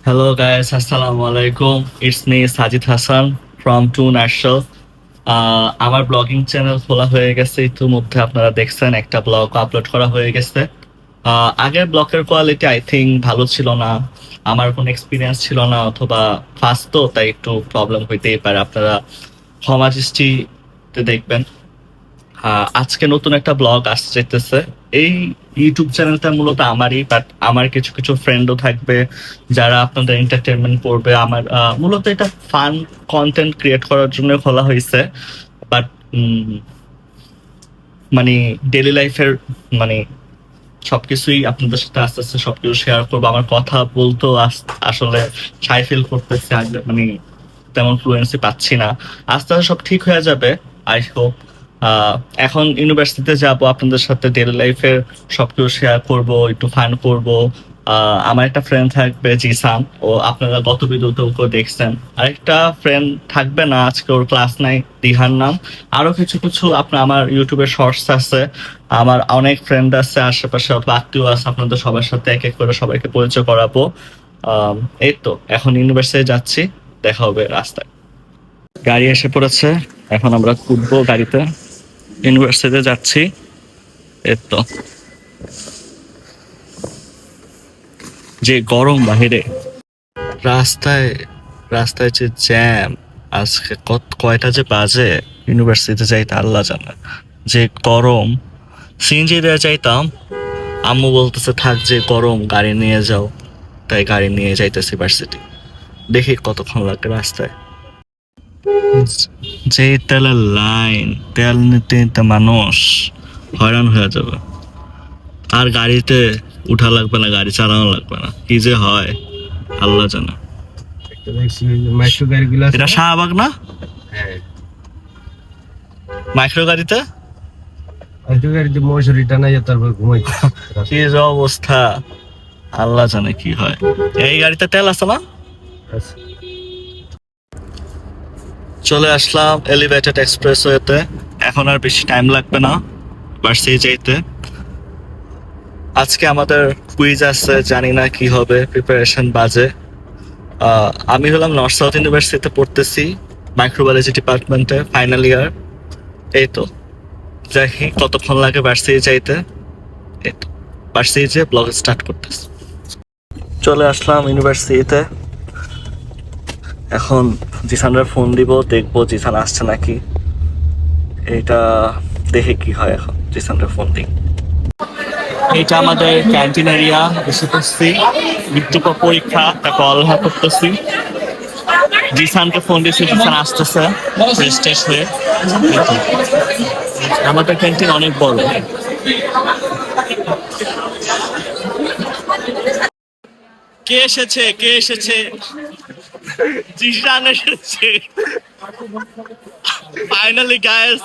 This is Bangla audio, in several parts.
Hello guys, Assalamu alaikum. It's me Sajid Hassan from Two National. আমার ব্লগিং চ্যানেল খোলা হয়ে গেছে ইতিমধ্যে আপনারা দেখছেন একটা ব্লগ আপলোড করা হয়ে গেছে। আগের ব্লগের কোয়ালিটি আই থিঙ্ক ভালো ছিল না, আমার কোনো এক্সপিরিয়েন্স ছিল না অথবা ফার্স্ট তো তাই একটু প্রবলেম হইতেই পারে, আপনারা ক্ষমা দৃষ্টিতে দেখবেন। আজকে নতুন একটা ব্লগ আসতেছে। এই ইউটিউব চ্যানেলটা মূলত আমারই, বাট আমার কিছু কিছু ফ্রেন্ডও থাকবে যারা আপনাদের এন্টারটেনমেন্ট করবে। আমার মূলত এটা ফান কন্টেন্ট ক্রিয়েট করার জন্য খোলা হয়েছে, বাট মানে ডেইলি লাইফের মানে সবকিছুই আপনাদের সাথে আস্তে আস্তে সবকিছু শেয়ার করবো। আমার কথা বলতেও আসলে শাই ফিল করতেছি, মানে তেমন ফ্লুয়েন্সি পাচ্ছি না। আস্তে আস্তে সব ঠিক হয়ে যাবে আই হোপ। এখন ইউনিভার্সিটিতে যাব, আপনাদের সাথে ডেইলি লাইফের সবকিছু শেয়ার করব, একটু ফান করব। আমার একটা ফ্রেন্ড থাকবে জিসান, ও আপনারা গত ভিডিওতে ওকে দেখছেন। আরেকটা ফ্রেন্ড থাকবে না আজকে, ওর ক্লাস নাই, দিহার নাম। আরো কিছু কিছু আপনার আমার ইউটিউবে শর্টস আছে, আমার অনেক ফ্রেন্ড আছে আশেপাশে, আত্মীয় আছে, আপনাদের সবার সাথে এক এক করে সবাইকে পরিচয় করাবো। এই তো এখন ইউনিভার্সিটি যাচ্ছি, দেখা হবে রাস্তায়। গাড়ি এসে পড়েছে, এখন আমরা উঠবো গাড়িতে, ইউনিভার্সিটিতে যাচ্ছি। এই তো যে গরম বাহিরে, রাস্তায় রাস্তায় যে জ্যাম। আজকে কয়টা যে বাজে, ইউনিভার্সিটিতে যাইতে আল্লাহ জানে যে গরম। সিএনজি দিয়ে যাইতাম, আম্মু বলতেছে থাক যে গরম গাড়ি নিয়ে যাও, তাই গাড়ি নিয়ে যাইতেছি ভার্সিটি। দেখি কতক্ষণ লাগে রাস্তায়। যে তেলের লাইন, তেল নিতে নিতে মানুষ হয়রান হয়ে যাবে। আর গাড়িতে উঠা লাগবে না, গাড়ি চালানো লাগবে না, কি যে হয় আল্লাহ জানে। এটা শাহবাগ না? মাইক্রো গাড়িতে কি যে অবস্থা আল্লাহ জানে কি হয়। এই গাড়িতে তেল আছে না? চলে আসলাম এলিভেটেড এক্সপ্রেসওয়েতে, এখন আর বেশি টাইম লাগবে না ভার্সিটি যাইতে। আজকে আমাদের কুইজ আছে, জানি না কি হবে, প্রিপারেশন বাজে। আমি হলাম নর্থ সাউথ ইউনিভার্সিটিতে পড়তেছি, মাইক্রোবায়োলজি ডিপার্টমেন্টে, ফাইনাল ইয়ার। এই তো দেখি কতক্ষণ লাগে ভার্সিটি যাইতে। এই তো ভার্সিটি যেয়ে ব্লগ স্টার্ট করতেছি। চলে আসলাম ইউনিভার্সিটিতে, এখন জিসানের ফোন দিব, দেখবো জিসান আসছে নাকি। এটা দেখে কি হয়, এখন জিসানের ফোন দিই। এটা আমাদের ক্যান্টিন এরিয়া, এসে করছি মৃত্যু পরীক্ষা, তারপর পড়ালেখা করতেছি। জিসানকে ফোন দিয়েছি, জিসান আসতেছে ফ্রেশ ট্রেশ হয়ে। আমাদের ক্যান্টিন অনেক বড়। কে এসেছে, কে এসেছে? জিসান এসেছে ফাইনালি গাইস।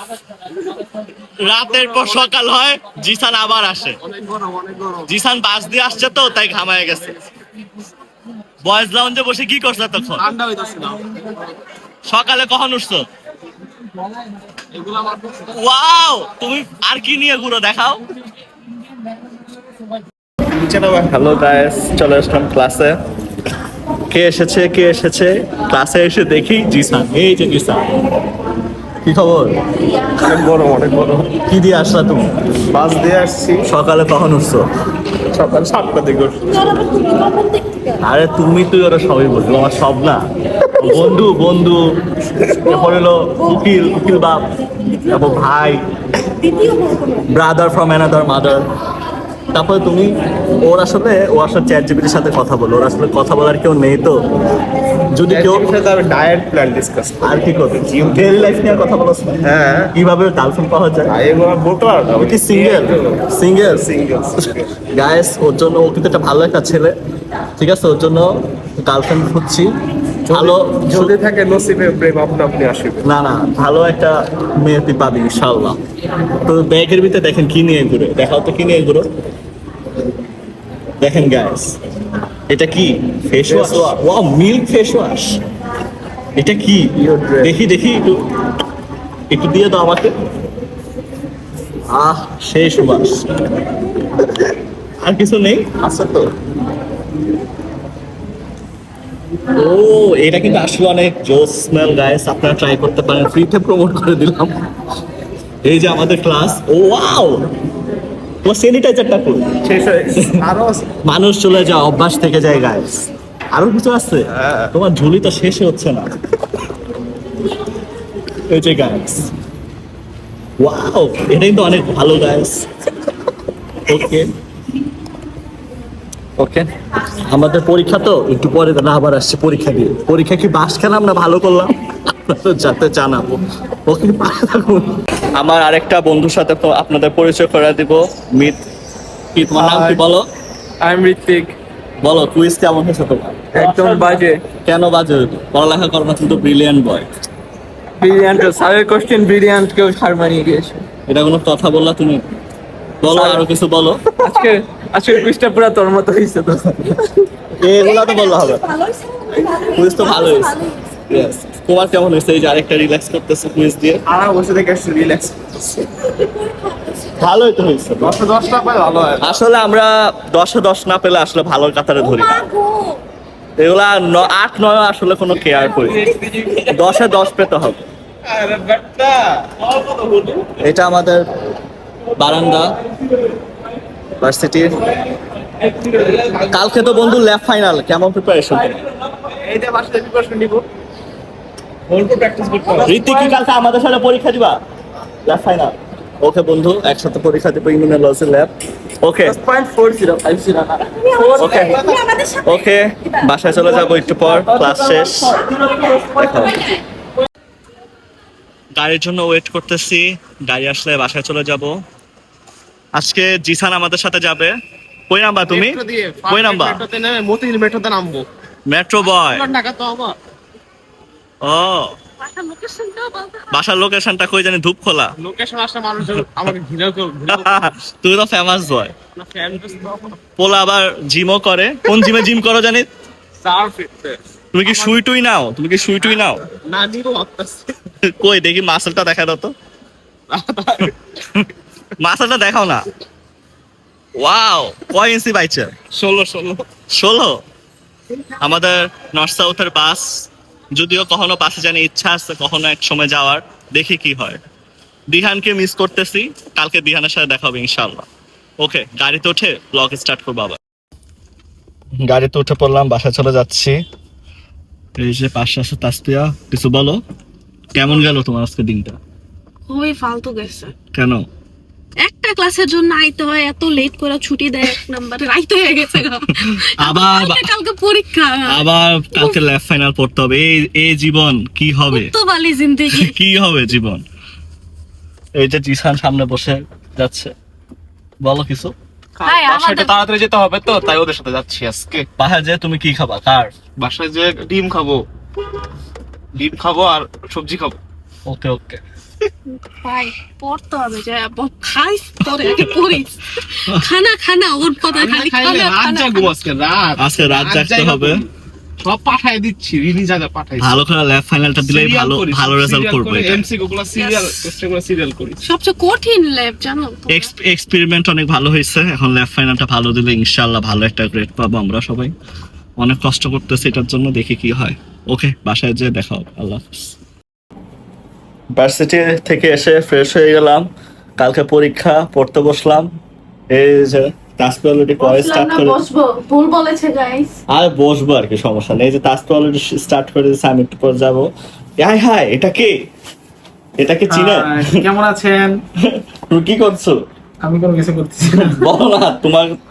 রাতের পর সকাল হয়, জিসান আবার আসে। জিসান বাস দিয়ে আসছে তো তাই ঘামায় গেছে। বয়েজ লাউঞ্জে বসে কি করছ তখন? সকালে কখন উঠছো? ওয়াও, তুমি আর কি নিয়ে ঘুরো দেখাও। হ্যালো গাইস, চলে আসলাম ক্লাসে। কে এসেছে, কে এসেছে? ক্লাসে এসে দেখি জিসান। এই যে জিসান, কি খবর? অনেক বড়, অনেক বড়। কি দিয়ে আসলা তুমি? বাস দিয়ে আসছি। সকালে কখন উঠছো? সকাল 7টার দিকে উঠছি। আরে তুমি তুই ওরা সবই বলছো, আমার সব না। বন্ধু বন্ধু, এরপর হলো উকিল, উকিল বাপ, তারপর ভাই, ব্রাদার ফ্রম অ্যানাদার মাদার। তারপরে তুমি, ও আসলে চ্যাট জিপিটির সাথে কথা বলো, ওর আসলে কথা বলার কেউ নেই তো। যদি কেউ ডায়েট প্ল্যান ডিসকাস, আর কি করবে, ডেইলি লাইফ নিয়ে কথা বলো। হ্যাঁ, কিভাবে গার্লফ্রেন্ড পাওয়া যায়? বোটার কি সিঙ্গেল? সিঙ্গেল সিঙ্গেল গাইস, ওর জন্য, ও কিন্তু একটা ভালো একটা ছেলে, ঠিক আছে, ওর জন্য গার্লফ্রেন্ড খুঁজছি। ভালো যদি থাকে নসিবে প্রেম আপনা আপনি আসবে। না না, ভালো একটা মেয়ে তুই পাবি ইনশাল্লাহ। তো ব্যাগের ভিতরে দেখেন কি নিয়ে ঘুরে, দেখাও তো কি নিয়ে ঘুরো। দেখেন গাইস, এটা কি? Face wash. Wow, milk face wash. এটা কি? দেখি দেখি, একটু একটু দিয়ে দাও আমাকে। সেই সুবাস। আর কিছু নেই? আচ্ছা তো ও এটা কিন্তু আসলে অনেক জোস স্মেল গাইস, আপনারা ট্রাই করতে পারেন, ফ্রিতে প্রমোট করে দিলাম। এই যে আমাদের ক্লাস, ও ওয়াও, তোমার স্যানিটাইজারটা কই? শেষ হয়ে আরো আছে। মানুষ চলে যায়, অভ্যাস থেকে যায় গাইস। আরো কিছু আছে? হ্যাঁ। তোমার ঝুলি তো শেষই হচ্ছে না। এই যে গাইস, ওয়াও, এটা কিন্তু অনেক ভালো গাইস। ওকে ওকে, আমাদের পরীক্ষা তো একটু পরে, না আবার আসছে পরীক্ষা দিয়ে। পরীক্ষা কি বাস খেলাম না ভালো করলাম আপনাদের যাতে জানাবো। ওকে, পাশে থাকুন। আমার আরেকটা বন্ধুর সাথে তো আপনাদের পরিচয় করে দিব, মিত। কি তোমার নাম কি Hi. বলো? I am Ritwik. বলো কুইজ কেমন হয়েছে তোমার? একদম বাজে। কেন বাজে? পড়ালেখা করো না কিন্তু ব্রিলিয়ান্ট বয়। ব্রিলিয়ান্ট স্যারের কোশ্চেন ব্রিলিয়ান্ট কেউ হার মানিয়ে গিয়েছে। এটা কোনো কথা বললা তুমি? বলো, আরো কিছু বলো। আজকে কুইজটা পুরো তোর মতো হয়েছে তো। এগুলা তো বললে হবে, কুইজ তো ভালো হয়েছে। Yes. তোমার কেমন হয়েছে? এই যে আরেকটা রিল্যাক্স করতেছে কুইজ দিয়ে। আর বসে থেকে একটু রিল্যাক্স। ভালোই তো হয়েছে। 10টা পাই ভালো হয়। আসলে আমরা 10-10 না পেলে আসলে ভালো কাতারে ধরি না। এগুলা 8-9 আসলে কোনো কেয়ার করি, 10-10 পেতে হবে। আরে বাট্টা এটা আমাদের বারান্দা ভার্সিটির। কালকে তো বন্ধু ল্যাব ফাইনাল, কেমন প্রিপারেশন? এইটা বাসাতে প্রিপারেশন নিব। অল্প প্র্যাকটিস করতে হবে। ঋতিক কি কালকে আমাদের সাথে পরীক্ষা দিবা? Lab final. ওকে বন্ধু, একসাথে পরীক্ষা দিব ইমিউনোলজি ল্যাব। ওকে 0.4050 না। ওকে ওকে, বাসায় চলে যাবো একটু পর, ক্লাস শেষ। দেখা হবে। গাড়ির জন্য ওয়েট করতেছি, গাড়ি আসলে বাসায় চলে যাব। আজকে জিসান আমাদের সাথে যাবে। কই নামবা তুমি? কই নামবা? মেট্রোতে নেমে মতিঝিল মেট্রোতে নামবো। মেট্রো বয়। টাকা তো আমার। ও, বাসার লোকেশনটা কই জানি? ধূপখোলা। লোকেশন আসলে মানুষজন আমাকে ঘিরেও কেউ তুই তো ফেমাস বয়। ফ্যান পোলা আবার জিমও করে। কোন জিমে জিম করো জানি? সার ফিটতে। তুমি কি সুই টুই নাও? তুমি কি সুই টুই নাও? না নিব ভাবতেছি। কই দেখি মাসেলটা দেখা দাও তো। মাসেলটা দেখাও না। ওয়াও, কয় ইঞ্চি বাইচে? 16। আমাদের নর্থ সাউথের বাস, যদিও কখনো বাসে জানি ইচ্ছা আছে কখনো এক সময় যাওয়ার, দেখি কি হয়। দিহানকে মিস করতেছি, কালকে দিহানের সাথে দেখা হবে ইনশাআল্লাহ। ওকে, গাড়িতে উঠে ব্লগ স্টার্ট করবো আবার। গাড়িতে উঠে পড়লাম, বাসায় চলে যাচ্ছি। এই যে পাশে আছে তাসপিয়া, কিছু বলো। কেমন গেল তোমার আজকে দিনটা? খুবই ফালতু গেছে। কেন? একটা ক্লাসের জন্য আইতে হয়, এত লেট করে ছুটি দেয়, এক নাম্বারে রাইতে হয়ে গেছে গো। আবার কালকে পরীক্ষা, আবার কালকে ল্যাব ফাইনাল পড়তে হবে। এই জীবন কি হবে? তো বালি জিন্দেগি। কি হবে জীবন? এই যে জিসান সামনে বসে যাচ্ছে, বলো কিছু। ভাই বাসায় আমাদের তাড়াতাড়ি যেতে হবে তো, তাই ওদের সাথে যাচ্ছি আজকে। বাসায় যে তুমি কি খাবা? কার বাসায় যে ডিম খাবো আর সবজি খাবো। ওকে ওকে। ভাই পড়তে হবে, যে খাইস পরে আগে পড়িস। খানা ওর কথা খালি খানা খানা। আজকে রাত জাগতে হবে। সব পাঠাই দিচ্ছি, রিনি জায়গা পাঠাই। ভালো করে ল্যাব ফাইনালটা দিলেই ভালো ভালো রেজাল্ট করবে। এমসিকিউ গুলো সিরিয়াল করি। সবচেয়ে কঠিন ল্যাব জানো তো? এক্সপেরিমেন্ট অনেক ভালো হয়েছে, এখন ল্যাব ফাইনালটা ভালো দিলে ইনশাআল্লাহ ভালো একটা গ্রেড পাবো আমরা সবাই। অনেক কষ্ট করতেছি এটার জন্য, দেখি কি হয়। ওকে, বাসায় যেয়ে দেখা হবে। আল্লাহ হাফেজ। ভার্সিটি থেকে এসে ফ্রেশ হয়ে গেলাম, কালকে পরীক্ষা, পড়তে বসলাম। এই যে তাসপি অলরেডি পড়া স্টার্ট করে। বসবো, ভুল বলেছে গাইস। আর বসবো আর কি, সমস্যা নেই। এই যে তাসপি অলরেডি স্টার্ট করে দিয়েছে, আমি একটু পর যাবো। হাই, এটা কে? এটা কি চিনে? কেমন আছেন? তুমি কি করছো? আমি কোনো কিছু করতেছি না। বলো না,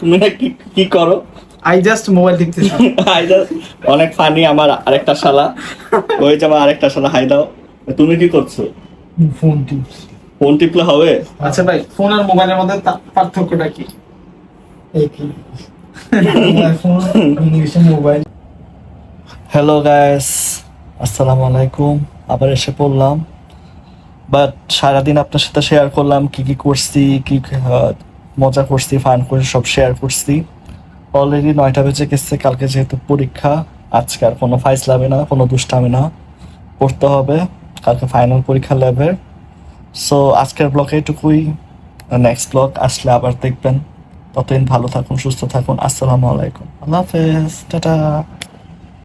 তুমি না কি করো? আই জাস্ট মোবাইল দেখতেছি। অনেক ফানি আমার আরেকটা শালা। ওই যে আমার আরেকটা শালা, হাই দাও। তুমি কি করছো? Phone tips. ফোন টিপলে হবে? আচ্ছা ভাই, ফোন আর মোবাইলের মধ্যে পার্থক্যটা কি? একই। ফোন ইংলিশে মোবাইল। হ্যালো গাইস, আসসালামু আলাইকুম। আবার এসে পড়লাম, বাট সারাদিন আপনার সাথে শেয়ার করলাম কি কি করছি, কি মজা করছি, ফান করছি, সব শেয়ার করছি। অলরেডি 9টা বেজে গেছে, কালকে যেহেতু পরীক্ষা, আজকে আর কোনো ফাইজলামি না, কোনো দুষ্টামি না, পড়তে হবে। কালকে ফাইনাল পরীক্ষা ল্যাবের। সো আজকের ব্লগে এটুকুই, নেক্সট ব্লগ আসলে আবার দেখবেন। ততদিন ভালো থাকুন, সুস্থ থাকুন। আসসালামু আলাইকুম, আল্লাহ হাফেজ, টাটা।